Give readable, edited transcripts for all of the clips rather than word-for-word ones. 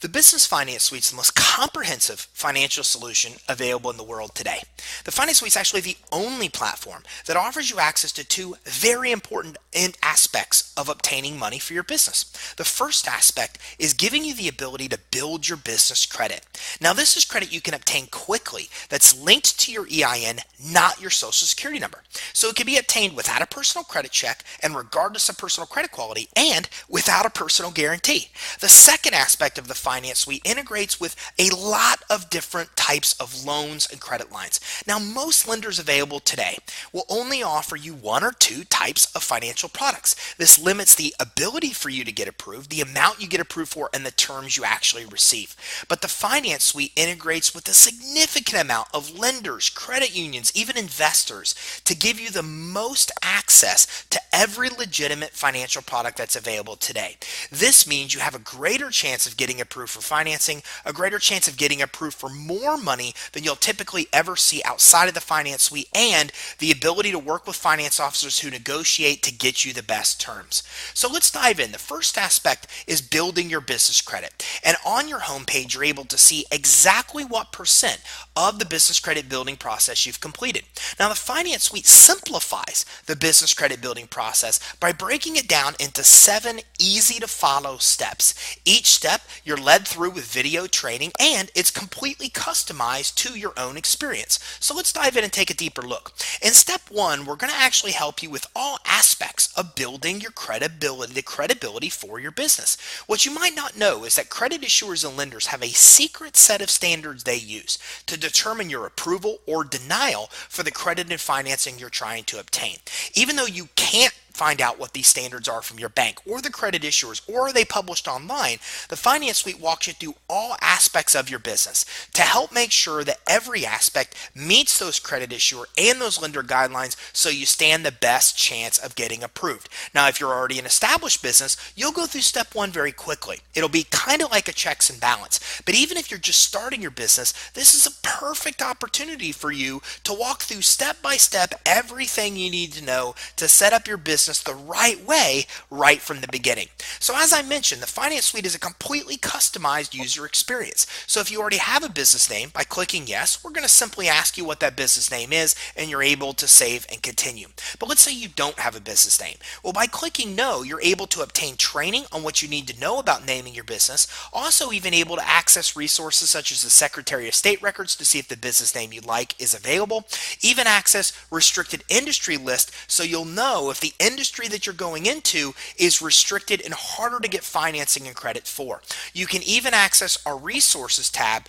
The Business Finance Suite is the most comprehensive financial solution available in the world today. The Finance Suite is actually the only platform that offers you access to two very important aspects of obtaining money for your business. The first aspect is giving you the ability to build your business credit. Now, this is credit you can obtain quickly that's linked to your EIN, not your Social Security number. So it can be obtained without a personal credit check and regardless of personal credit quality and without a personal guarantee. The second aspect of the Finance Suite integrates with a lot of different types of loans and credit lines. Now, most lenders available today will only offer you one or two types of financial products. This limits the ability for you to get approved, the amount you get approved for, and the terms you actually receive. But the Finance Suite integrates with a significant amount of lenders, credit unions, even investors to give you the most access to every legitimate financial product that's available today. This means you have a greater chance of getting approved for financing, a greater chance of getting approved for more money than you'll typically ever see outside of the Finance Suite, and the ability to work with finance officers who negotiate to get you the best terms. So let's dive in. The first aspect is building your business credit. And on your homepage, you're able to see exactly what percent of the business credit building process you've completed. Now, the Finance Suite simplifies the business credit building process by breaking it down into 7 easy to follow steps. Each step you're led through with video training, and it's completely customized to your own experience. So let's dive in and take a deeper look. In step 1, we're going to actually help you with all aspects of building your credibility, the credibility for your business. What you might not know is that credit issuers and lenders have a secret set of standards they use to determine your approval or denial for the credit and financing you're trying to obtain. Even though you can't find out what these standards are from your bank or the credit issuers, or are they published online, the Finance Suite walks you through all aspects of your business to help make sure that every aspect meets those credit issuer and those lender guidelines so you stand the best chance of getting approved. Now, if you're already an established business, you'll go through step 1 very quickly. It'll be kind of like a checks and balance. But even if you're just starting your business, this is a perfect opportunity for you to walk through step by step everything you need to know to set up your business the right way right from the beginning. So as I mentioned, the Finance Suite is a completely customized user experience. So if you already have a business name, by clicking yes, we're going to simply ask you what that business name is, and you're able to save and continue. But let's say you don't have a business name. Well, by clicking no, you're able to obtain training on what you need to know about naming your business, also even able to access resources such as the Secretary of State records to see if the business name you like is available, even access restricted industry list so you'll know if the industry that you're going into is restricted and harder to get financing and credit for. You can even access our resources tab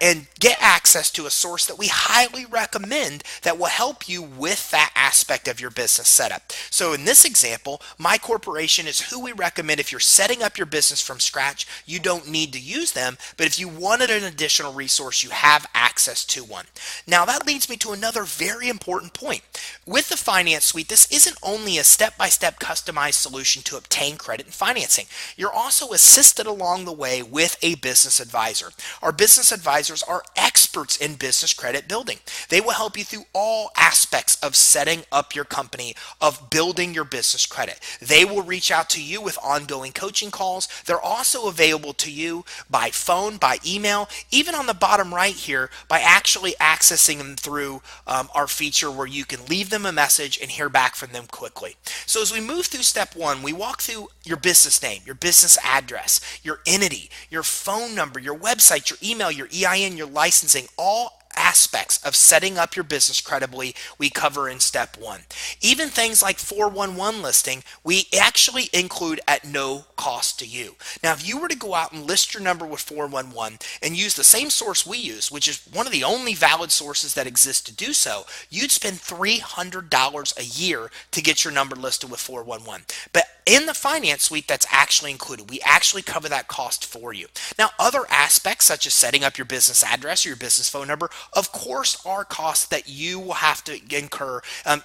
and get access to a source that we highly recommend that will help you with that aspect of your business setup. So in this example, My Corporation is who we recommend if you're setting up your business from scratch. You don't need to use them, but if you wanted an additional resource, you have access to one. Now that leads me to another very important point. With the Finance Suite, this isn't only a step-by-step customized solution to obtain credit and financing. You're also assisted along the way with a business advisor. Our business advisors are experts in business credit building. They will help you through all aspects of setting up your company, of building your business credit. They will reach out to you with ongoing coaching calls. They're also available to you by phone, by email, even on the bottom right here by actually accessing them through our feature where you can leave them a message and hear back from them quickly. So as we move through step 1, we walk through your business name, your business address, your entity, your phone number, your website, your email, your EIN, your licensing, all aspects of setting up your business credibly we cover in step 1. Even things like 411 listing, we actually include at no cost to you. Now, if you were to go out and list your number with 411 and use the same source we use, which is one of the only valid sources that exist to do so, you'd spend $300 a year to get your number listed with 411. But in the Finance Suite, that's actually included. We actually cover that cost for you. Now, other aspects such as setting up your business address or your business phone number, of course, are costs that you will have to incur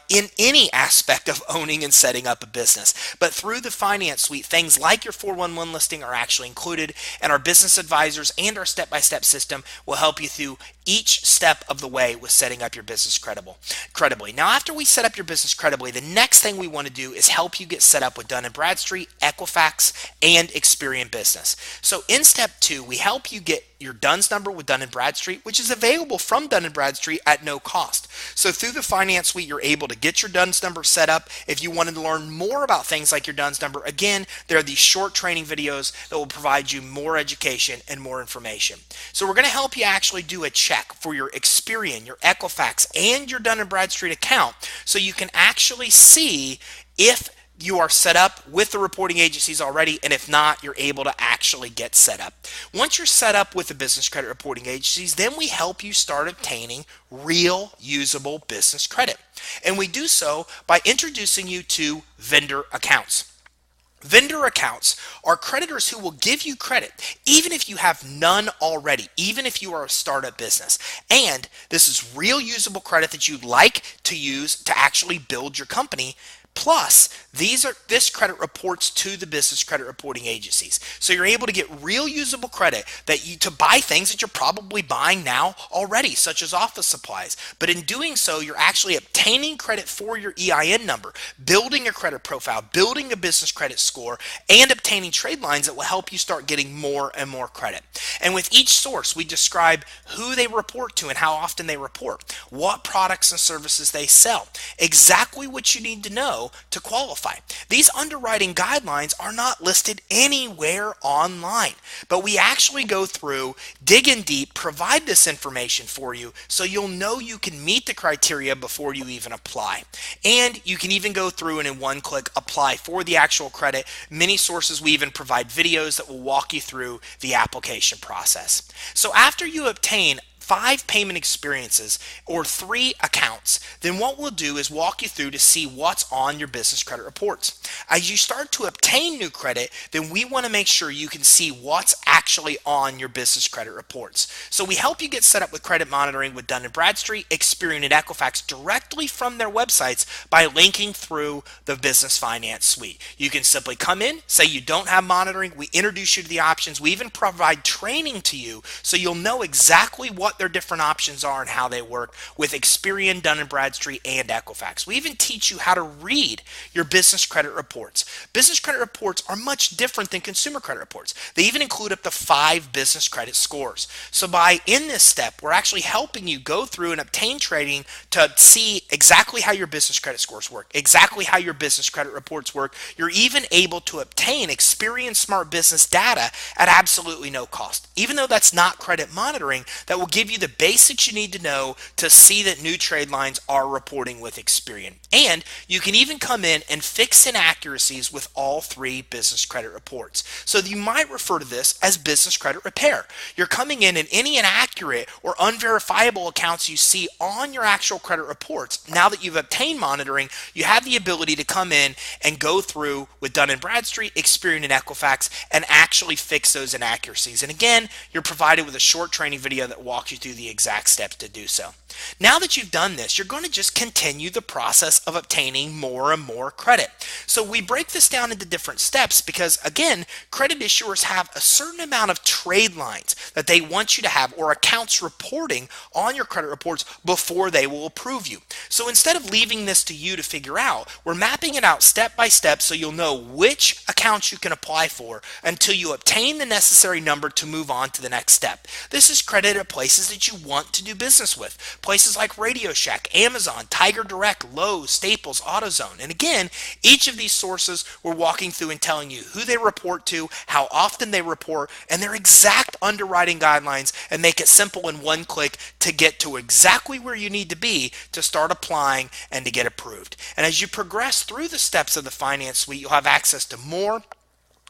in any aspect of owning and setting up a business. But through the Finance Suite, things like your 411 listing are actually included, and our business advisors and our step-by-step system will help you through each step of the way with setting up your business credibly. Now, after we set up your business credibly, the next thing we want to do is help you get set up with Dun& Bradstreet, Equifax, and Experian Business. So in step 2, we help you get your DUNS number with Dun & Bradstreet, which is available from Dun & Bradstreet at no cost. So through the Finance Suite, you're able to get your DUNS number set up. If you wanted to learn more about things like your DUNS number, again, there are these short training videos that will provide you more education and more information. So we're going to help you actually do a check for your Experian, your Equifax, and your Dun & Bradstreet account so you can actually see if you are set up with the reporting agencies already, and if not, you're able to actually get set up. Once you're set up with the business credit reporting agencies, then we help you start obtaining real usable business credit. And we do so by introducing you to vendor accounts. Vendor accounts are creditors who will give you credit even if you have none already, even if you are a startup business. And this is real usable credit that you'd like to use to actually build your company. Plus, this credit reports to the business credit reporting agencies. So you're able to get real usable credit to buy things that you're probably buying now already, such as office supplies. But in doing so, you're actually obtaining credit for your EIN number, building a credit profile, building a business credit score, and obtaining trade lines that will help you start getting more and more credit. And with each source, we describe who they report to and how often they report, what products and services they sell, exactly what you need to know to qualify. These underwriting guidelines are not listed anywhere online, but we actually go through, dig in deep, provide this information for you so you'll know you can meet the criteria before you even apply. And you can even go through and in one click apply for the actual credit. Many sources we even provide videos that will walk you through the application process. So after you obtain 5 payment experiences or 3 accounts, then what we'll do is walk you through to see what's on your business credit reports. As you start to obtain new credit, then we want to make sure you can see what's actually on your business credit reports. So we help you get set up with credit monitoring with Dun & Bradstreet, Experian, and Equifax directly from their websites by linking through the Business Finance Suite. You can simply come in, say you don't have monitoring, we introduce you to the options, we even provide training to you so you'll know exactly what their different options are and how they work with Experian, Dun & Bradstreet, and Equifax. We even teach you how to read your business credit reports. Business credit reports are much different than consumer credit reports. They even include up to 5 business credit scores. So in this step, we're actually helping you go through and obtain training to see exactly how your business credit scores work, exactly how your business credit reports work. You're even able to obtain Experian Smart Business data at absolutely no cost. Even though that's not credit monitoring, that will give you the basics you need to know to see that new trade lines are reporting with Experian. And you can even come in and fix inaccuracies with all 3 business credit reports. So you might refer to this as business credit repair. You're coming in and any inaccurate or unverifiable accounts you see on your actual credit reports, now that you've obtained monitoring, you have the ability to come in and go through with Dun & Bradstreet, Experian, and Equifax and actually fix those inaccuracies. And again, you're provided with a short training video that walks you through the exact steps to do so. Now that you've done this, you're going to just continue the process of obtaining more and more credit. So we break this down into different steps because, again, credit issuers have a certain amount of trade lines that they want you to have or accounts reporting on your credit reports before they will approve you. So instead of leaving this to you to figure out, we're mapping it out step by step so you'll know which accounts you can apply for until you obtain the necessary number to move on to the next step. This is credit at places that you want to do business with. Places like Radio Shack, Amazon, Tiger Direct, Lowe's, Staples, AutoZone. And again, each of these sources we're walking through and telling you who they report to, how often they report, and their exact underwriting guidelines, and make it simple in one click to get to exactly where you need to be to start applying and to get approved. And as you progress through the steps of the Finance Suite, you'll have access to more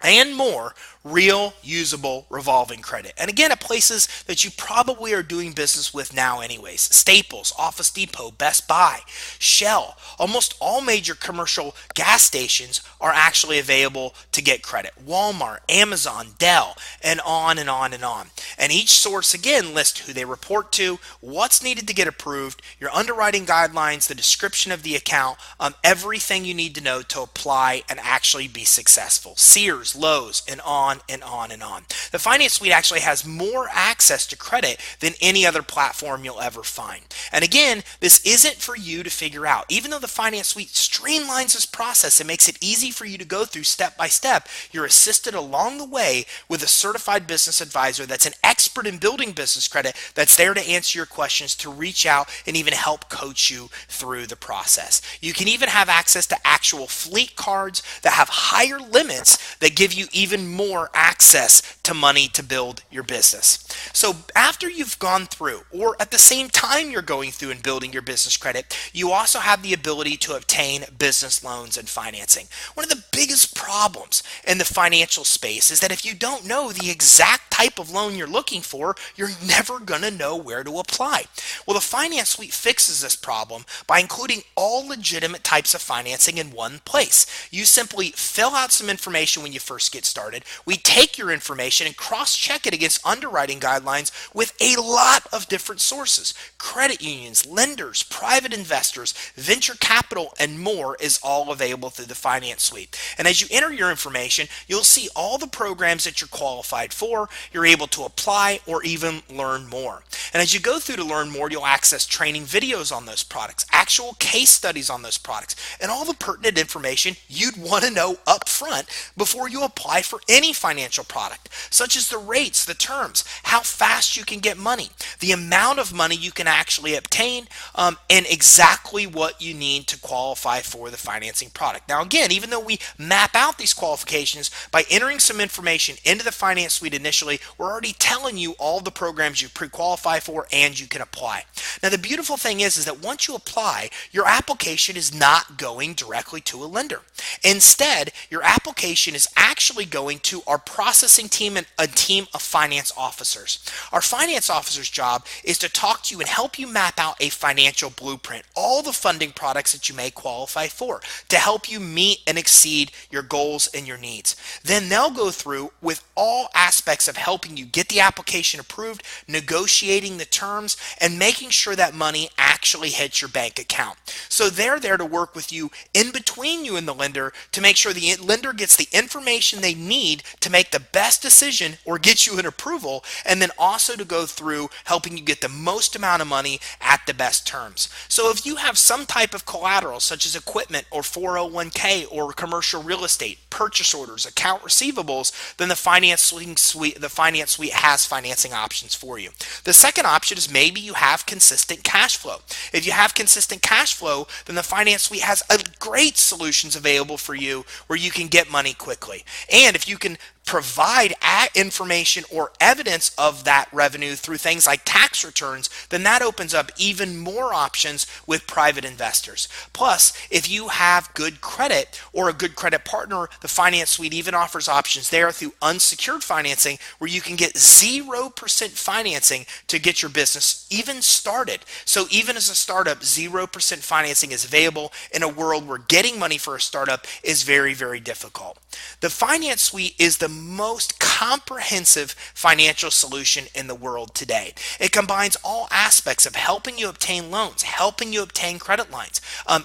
and more real usable revolving credit. And again, at places that you probably are doing business with now anyways. Staples, Office Depot, Best Buy, Shell, almost all major commercial gas stations are actually available to get credit. Walmart, Amazon, Dell, and on and on and on. And each source again lists who they report to, what's needed to get approved, your underwriting guidelines, the description of the account, everything you need to know to apply and actually be successful. Sears, Lowe's, and on and on and on. The Finance Suite actually has more access to credit than any other platform you'll ever find. And again, this isn't for you to figure out. Even though the Finance Suite streamlines this process and makes it easy for you to go through step by step, you're assisted along the way with a certified business advisor that's an expert in building business credit, that's there to answer your questions, to reach out and even help coach you through the process. You can even have access to actual fleet cards that have higher limits that give you even more access to money to build your business. So after you've gone through, or at the same time you're going through and building your business credit, you also have the ability to obtain business loans and financing. One of the biggest problems in the financial space is that if you don't know the exact type of loan you're looking for, you're never going to know where to apply. Well, the Finance Suite fixes this problem by including all legitimate types of financing in one place. You simply fill out some information when you first get started. We take your information and cross-check it against underwriting guidelines with a lot of different sources. Credit unions, lenders, private investors, venture capital, and more is all available through the Finance Suite. And as you enter your information, you'll see all the programs that you're qualified for. You're able to apply or even learn more. And as you go through to learn more, you'll access training videos on those products, actual case studies on those products, and all the pertinent information you'd want to know up front before you apply for any financial product, such as the rates, the terms, how fast you can get money, the amount of money you can actually obtain, and exactly what you need to qualify for the financing product. Now again, even though we map out these qualifications by entering some information into the Finance Suite initially, we're already telling you all the programs you pre-qualify for and you can apply. Now the beautiful thing is that once you apply, your application is not going directly to a lender. Instead, your application is actually going to our processing team and a team of finance officers. Our finance officer's job is to talk to you and help you map out a financial blueprint, all the funding products that you may qualify for, to help you meet and exceed your goals and your needs. Then they'll go through with all aspects of helping you get the application approved, negotiating the terms, and making sure that money actually hits your bank account. So they're there to work with you in between you and the lender to make sure the lender gets the information they need to make the best decision or get you an approval, and then also to go through helping you get the most amount of money at the best terms. So if you have some type of collateral such as equipment or 401k or commercial real estate, purchase orders, account receivables, then the Finance Suite has financing options for you. The second option is maybe you have consistent cash flow. If you have consistent cash flow, then the Finance Suite has great solutions available for you where you can get money quickly. And if you can provide information or evidence of that revenue through things like tax returns, then that opens up even more options with private investors. Plus, if you have good credit or a good credit partner, the Finance Suite even offers options there through unsecured financing where you can get 0% financing to get your business even started. So even as a startup, 0% financing is available in a world where getting money for a startup is very, very difficult. The Finance Suite is the most comprehensive financial solution in the world today. It combines all aspects of helping you obtain loans, helping you obtain credit lines,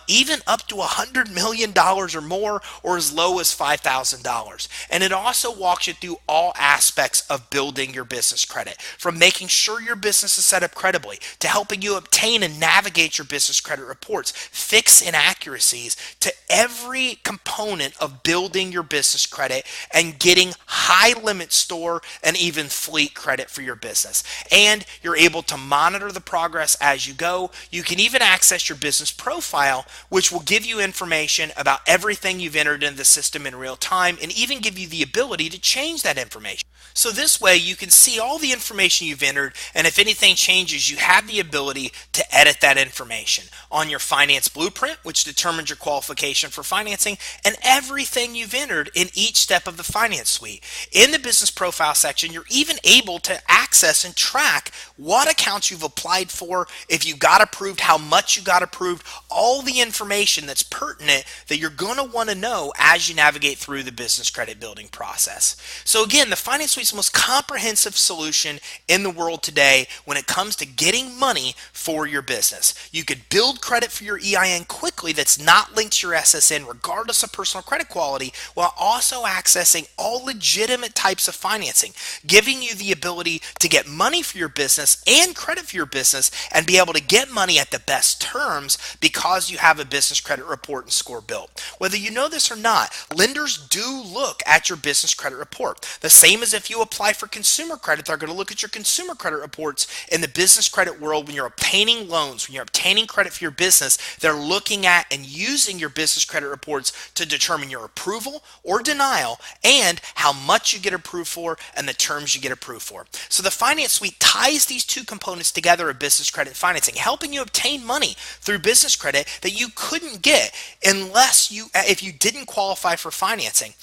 even up to $100 million or more, or as low as $5,000. And it also walks you through all aspects of building your business credit, from making sure your business is set up credibly to helping you obtain and navigate your business credit reports, fix inaccuracies, to every component of building your business credit and getting high limit store and even fleet credit for your business. And you're able to monitor the progress as you go. You can even access your business profile, which will give you information about everything you've entered into the system in real time and even give you the ability to change that information. So this way you can see all the information you've entered, and if anything changes, you have the ability to edit that information on your finance blueprint, which determines your qualification for financing, and everything you've entered in each step of the Finance Suite. In the business profile section, you're even able to access and track what accounts you've applied for, if you got approved, how much you got approved, all the information that's pertinent that you're going to want to know as you navigate through the business credit building process. So again, the Finance Suite's the most comprehensive solution in the world today when it comes to getting money for your business. You could build credit for your EIN quickly that's not linked to your SSN regardless of personal credit quality, while also accessing all legitimate types of financing, giving you the ability to get money for your business and credit for your business and be able to get money at the best terms because you have a business credit report and score built. Whether you know this or not, lenders do look at your business credit report. The same as if you apply for consumer credit, they're going to look at your consumer credit reports. In the business credit world, when you're obtaining loans, when you're obtaining credit for your business, they're looking at and using your business credit reports to determine your approval or denial and how much you get approved for and the terms you get approved for. So the Finance Suite ties these two components together of business credit financing, helping you obtain money through business credit that you couldn't get if you didn't qualify for financing,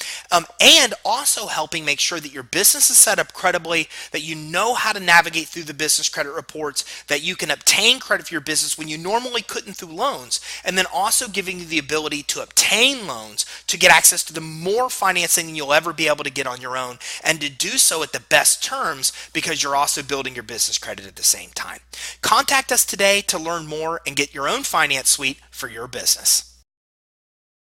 and also helping make sure that your business is set up credibly, that you know how to navigate through the business credit reports, that you can obtain credit for your business when you normally couldn't through loans, and then also giving you the ability to obtain loans to get access to the more financing than you'll ever be able to get on your own, and to do so at the best terms because you're also building your business credit at the same time. Contact us today to learn more and get your own Finance Suite for your business.